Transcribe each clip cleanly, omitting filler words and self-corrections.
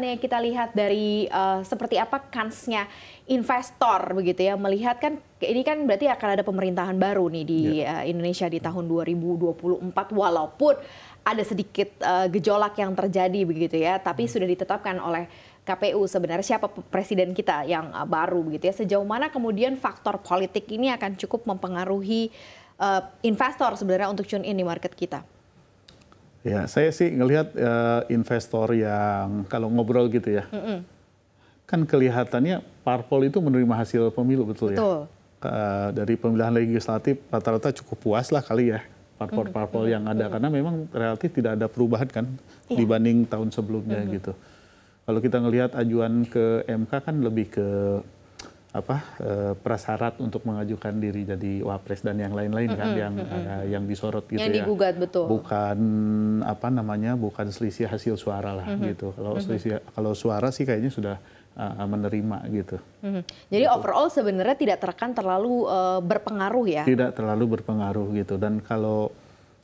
misalnya kita lihat dari seperti apa kansnya investor begitu ya, melihat kan ini kan berarti akan ada pemerintahan baru nih di Indonesia di tahun 2024 walaupun ada sedikit gejolak yang terjadi begitu ya, tapi sudah ditetapkan oleh KPU sebenarnya siapa presiden kita yang baru begitu ya. Sejauh mana kemudian faktor politik ini akan cukup mempengaruhi investor sebenarnya untuk tune in di market kita? Ya, saya sih ngelihat investor yang kalau ngobrol gitu ya, kan kelihatannya parpol itu menerima hasil pemilu betul ya. Dari pemilihan legislatif rata-rata cukup puas lah kali ya parpol-parpol yang ada karena memang relatif tidak ada perubahan kan dibanding tahun sebelumnya gitu. Kalau kita ngelihat ajuan ke MK kan lebih ke prasyarat untuk mengajukan diri jadi wapres dan yang lain-lain kan yang disorot gitu yang digugat, betul. Bukan bukan selisih hasil suara lah gitu. Kalau suara sih kayaknya sudah menerima gitu. Jadi overall sebenarnya tidak terlalu berpengaruh ya? Tidak terlalu berpengaruh gitu. Dan kalau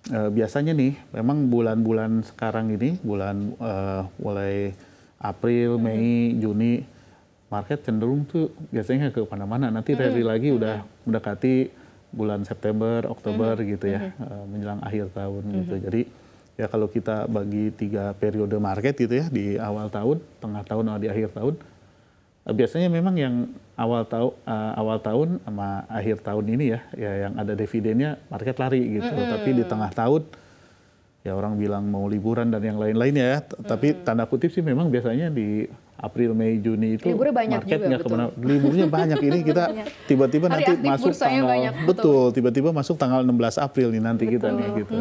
biasanya nih memang bulan-bulan sekarang ini mulai April, Mei, Juni market cenderung tuh biasanya ke mana-mana. Nanti rally lagi udah mendekati bulan September, Oktober gitu ya, menjelang akhir tahun gitu. Jadi ya kalau kita bagi 3 periode market gitu ya, di awal tahun, tengah tahun, atau di akhir tahun, biasanya memang yang awal tahun sama akhir tahun ini ya yang ada dividennya market lari gitu. Tapi di tengah tahun ya orang bilang mau liburan dan yang lain-lainnya ya. Tapi tanda kutip sih memang biasanya di April, Mei, Juni itu marketnya kemana? Liburnya banyak. Ini kita tiba-tiba nanti masuk tanggal tiba-tiba masuk tanggal 16 April nih nanti kita nih gitu.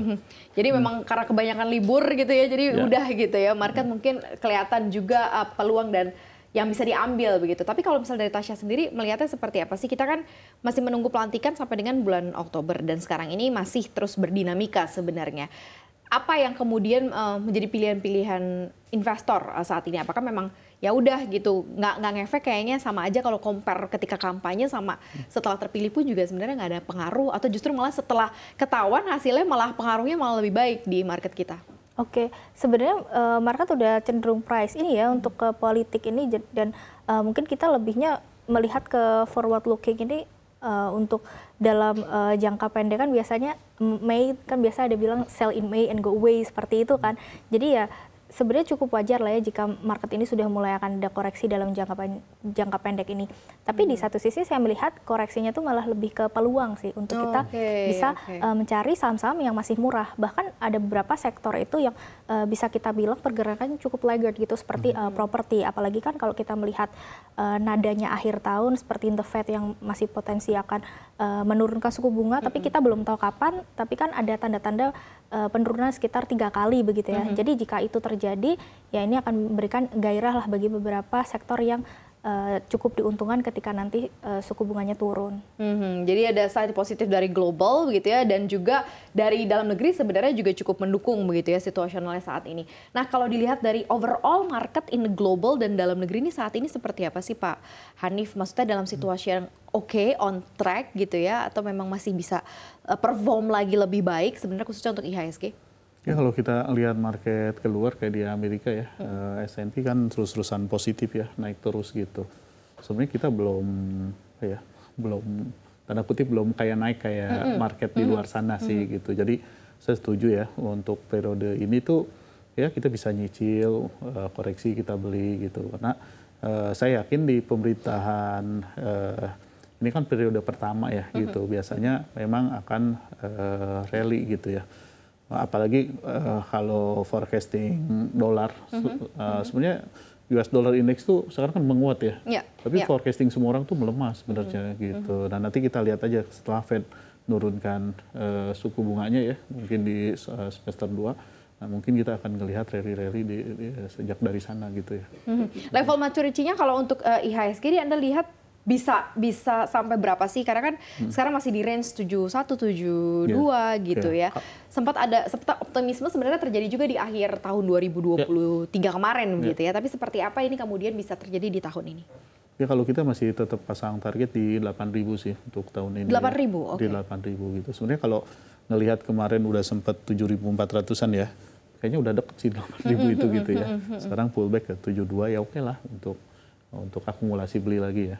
Jadi memang karena kebanyakan libur gitu ya, jadi udah gitu ya market mungkin kelihatan juga peluang dan yang bisa diambil begitu. Tapi kalau misalnya dari Tasya sendiri melihatnya seperti apa sih? Kita kan masih menunggu pelantikan sampai dengan bulan Oktober dan sekarang ini masih terus berdinamika sebenarnya. Apa yang kemudian menjadi pilihan-pilihan investor saat ini? Apakah memang ya udah gitu nggak ngefek kayaknya sama aja kalau compare ketika kampanye sama setelah terpilih pun juga sebenarnya nggak ada pengaruh atau justru malah setelah ketahuan hasilnya malah pengaruhnya malah lebih baik di market kita? Oke, sebenarnya market udah cenderung price ini ya untuk ke politik ini dan mungkin kita lebihnya melihat ke forward looking ini untuk dalam jangka pendek kan biasanya Mei kan biasa ada bilang sell in May and go away seperti itu kan. Jadi ya sebenarnya cukup wajar lah ya jika market ini sudah mulai akan ada koreksi dalam jangka pendek ini. Tapi di satu sisi saya melihat koreksinya tuh malah lebih ke peluang sih untuk kita bisa mencari saham-saham yang masih murah. Bahkan ada beberapa sektor itu yang bisa kita bilang pergerakannya cukup laggard gitu seperti properti. Apalagi kan kalau kita melihat nadanya akhir tahun seperti The Fed yang masih potensi akan menurunkan suku bunga, tapi kita belum tahu kapan. Tapi kan ada tanda-tanda penurunan sekitar 3 kali begitu ya. Jadi jika itu terjadi, ya ini akan memberikan gairah lah bagi beberapa sektor yang cukup diuntungkan ketika nanti suku bunganya turun. Jadi ada side positif dari global begitu ya, dan juga dari dalam negeri sebenarnya juga cukup mendukung begitu ya situasionalnya saat ini. Nah kalau dilihat dari overall market in the global dan dalam negeri ini saat ini seperti apa sih Pak Hanif? Maksudnya dalam situasi yang on track gitu ya, atau memang masih bisa perform lagi lebih baik sebenarnya khususnya untuk IHSG? Ya kalau kita lihat market keluar kayak di Amerika ya, S&P kan terus-terusan positif ya, naik terus gitu. Sebenarnya kita belum tanda kutip belum naik kayak market di luar sana sih gitu. Jadi saya setuju ya untuk periode ini tuh ya kita bisa nyicil, koreksi kita beli gitu. Karena saya yakin di pemerintahan ini kan periode pertama ya gitu. Biasanya memang akan rally gitu ya. Apalagi kalau forecasting dolar, sebenarnya US dollar index tuh sekarang kan menguat ya. Tapi forecasting semua orang tuh melemah sebenarnya gitu. Dan nanti kita lihat aja setelah Fed nurunkan suku bunganya ya, mungkin di semester 2. Nah, mungkin kita akan melihat rally-rally sejak dari sana gitu ya. Level maturity-nya kalau untuk IHSG ini Anda lihat bisa sampai berapa sih? Karena kan sekarang masih di range 71, 72 gitu ya. Sempat optimisme sebenarnya terjadi juga di akhir tahun 2023 kemarin gitu ya. Tapi seperti apa ini kemudian bisa terjadi di tahun ini? Ya kalau kita masih tetap pasang target di 8.000 sih untuk tahun ini. 8.000, ya. Di 8.000 gitu. Sebenarnya kalau ngelihat kemarin udah sempat 7.400-an ya. kayaknya udah deket sih 8.000 itu gitu ya. Sekarang pullback ke 72 ya oke lah untuk akumulasi beli lagi ya.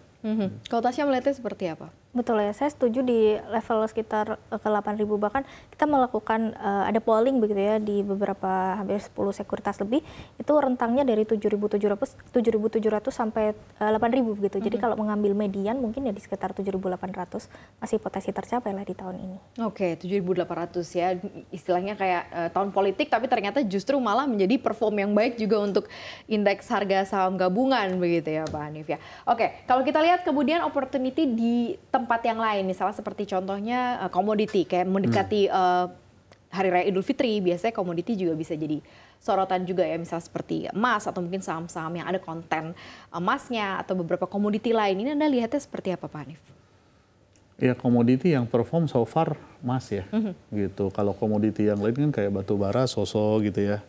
Kalau Tasya melihatnya seperti apa? Betul ya, saya setuju di level sekitar ke 8.000, bahkan kita melakukan ada polling begitu ya di beberapa hampir 10 sekuritas lebih, itu rentangnya dari 7.700 sampai 8.000 begitu. Jadi kalau mengambil median mungkin ya di sekitar 7.800 masih potensi tercapai lah di tahun ini. Oke, 7.800 ya, istilahnya kayak tahun politik, tapi ternyata justru malah menjadi perform yang baik juga untuk indeks harga saham gabungan begitu ya Pak Hanif ya. Oke, kalau kita lihat kemudian opportunity di tempat yang lain, misalnya seperti contohnya komoditi, kayak mendekati Hari Raya Idul Fitri, biasanya komoditi juga bisa jadi sorotan juga ya, misalnya seperti emas atau mungkin saham-saham yang ada konten emasnya atau beberapa komoditi lain. Ini Anda lihatnya seperti apa Pak Hanif? Ya komoditi yang perform so far emas ya, gitu. Kalau komoditi yang lain kan kayak batu bara, gitu ya.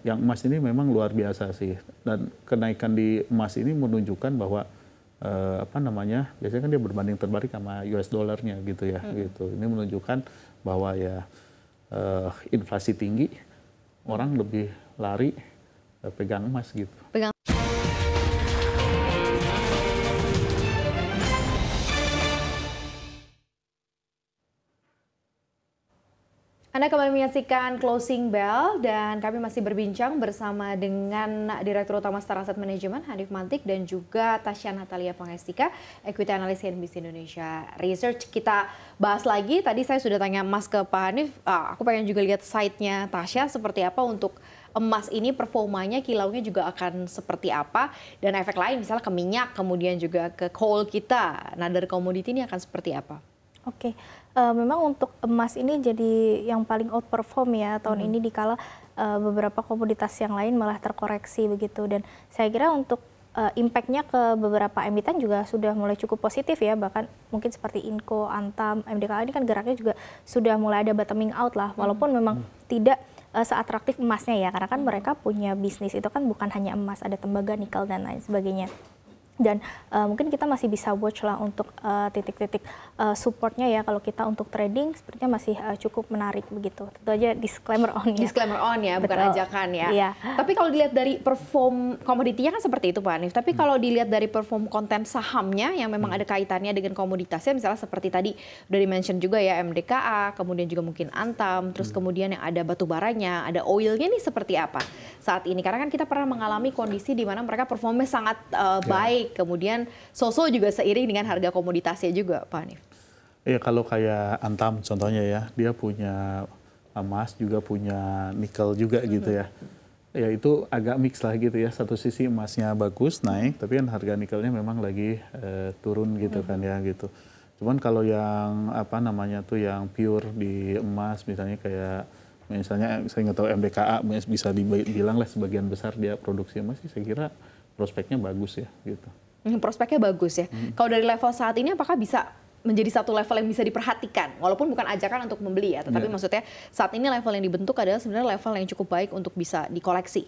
Yang emas ini memang luar biasa sih, dan kenaikan di emas ini menunjukkan bahwa biasanya kan dia berbanding terbalik sama US dollarnya gitu ya, gitu. Ini menunjukkan bahwa ya inflasi tinggi, orang lebih lari pegang emas gitu. Anda kembali menyaksikan Closing Bell dan kami masih berbincang bersama dengan Direktur Utama Star Asset Management Hanif Mantik dan juga Tasya Natalia Pangestika, Equity Analyst CNBC Indonesia Research. Kita bahas lagi, tadi saya sudah tanya emas ke Pak Hanif, aku pengen juga lihat site-nya Tasya seperti apa untuk emas ini, performanya, kilaunya juga akan seperti apa, dan efek lain misalnya ke minyak, kemudian juga ke coal kita. Nah dari komoditi ini akan seperti apa? Oke, memang untuk emas ini jadi yang paling outperform ya tahun ini, dikala beberapa komoditas yang lain malah terkoreksi begitu. Dan saya kira untuk impact-nya ke beberapa emiten juga sudah mulai cukup positif ya, bahkan mungkin seperti Inco, Antam, MDKA ini kan geraknya juga sudah mulai ada bottoming out lah, walaupun memang tidak seatraktif emasnya ya, karena kan mereka punya bisnis itu kan bukan hanya emas, ada tembaga, nikel dan lain sebagainya. Dan mungkin kita masih bisa watch lah untuk titik-titik supportnya ya, kalau kita untuk trading sepertinya masih cukup menarik begitu. Tentu aja disclaimer on ya. Disclaimer on ya, bukan Betul. ajakan ya. Iya. Tapi kalau dilihat dari perform komoditinya kan seperti itu Pak Hanif, tapi kalau dilihat dari perform konten sahamnya yang memang ada kaitannya dengan komoditasnya, misalnya seperti tadi udah di-mention juga ya MDKA, kemudian juga mungkin Antam, terus kemudian yang ada batu baranya, ada oilnya nih seperti apa saat ini? Karena kan kita pernah mengalami kondisi di mana mereka performnya sangat baik, kemudian so-so juga seiring dengan harga komoditasnya juga, Pak Hanif. Ya kalau kayak Antam contohnya ya, dia punya emas juga punya nikel juga gitu ya. Ya itu agak mix lah gitu ya. Satu sisi emasnya bagus naik, tapi kan harga nikelnya memang lagi turun gitu kan ya gitu. Cuman kalau yang yang pure di emas misalnya misalnya saya nggak tahu MDKA bisa dibilang lah sebagian besar dia produksi emas sih, saya kira prospeknya bagus ya gitu. Prospeknya bagus ya. Kalau dari level saat ini apakah bisa menjadi satu level yang bisa diperhatikan? Walaupun bukan ajakan untuk membeli ya, tetapi maksudnya saat ini level yang dibentuk adalah sebenarnya level yang cukup baik untuk bisa dikoleksi.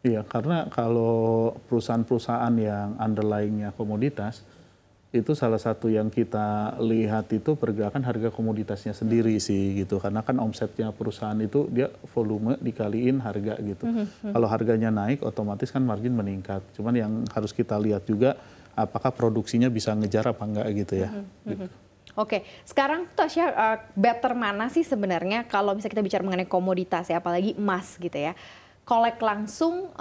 Iya, karena kalau perusahaan-perusahaan yang underlying-nya komoditas, itu salah satu yang kita lihat itu pergerakan harga komoditasnya sendiri sih gitu. Karena kan omsetnya perusahaan itu dia volume dikaliin harga gitu. Kalau harganya naik otomatis kan margin meningkat. Cuman yang harus kita lihat juga apakah produksinya bisa ngejar apa enggak gitu ya. Gitu. Oke, sekarang Tasya, better mana sih sebenarnya kalau misalnya kita bicara mengenai komoditas ya, apalagi emas gitu ya. Kolek langsung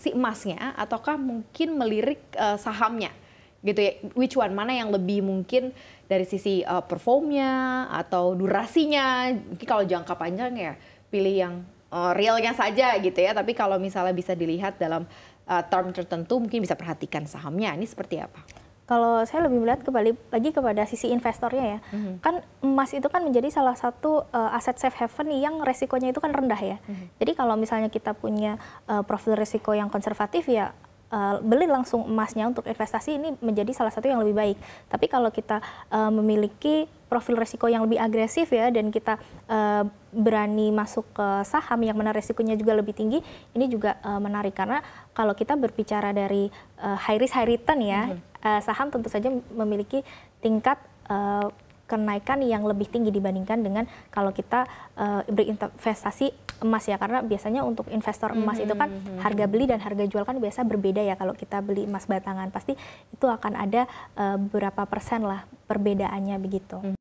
si emasnya ataukah mungkin melirik sahamnya? Gitu ya, which one, mana yang lebih mungkin dari sisi performnya atau durasinya? Mungkin kalau jangka panjang ya pilih yang realnya saja gitu ya, tapi kalau misalnya bisa dilihat dalam term tertentu mungkin bisa perhatikan sahamnya. Ini seperti apa? Kalau saya lebih melihat kembali lagi kepada sisi investornya ya, kan emas itu kan menjadi salah satu aset safe haven yang resikonya itu kan rendah ya. Jadi kalau misalnya kita punya profil risiko yang konservatif ya, beli langsung emasnya untuk investasi ini menjadi salah satu yang lebih baik. Tapi kalau kita memiliki profil risiko yang lebih agresif ya, dan kita berani masuk ke saham yang mana risikonya juga lebih tinggi, ini juga menarik. Karena kalau kita berbicara dari high risk high return ya, saham tentu saja memiliki tingkat kenaikan yang lebih tinggi dibandingkan dengan kalau kita berinvestasi emas ya, karena biasanya untuk investor emas itu kan harga beli dan harga jual kan biasa berbeda ya. Kalau kita beli emas batangan pasti itu akan ada berapa persen lah perbedaannya begitu.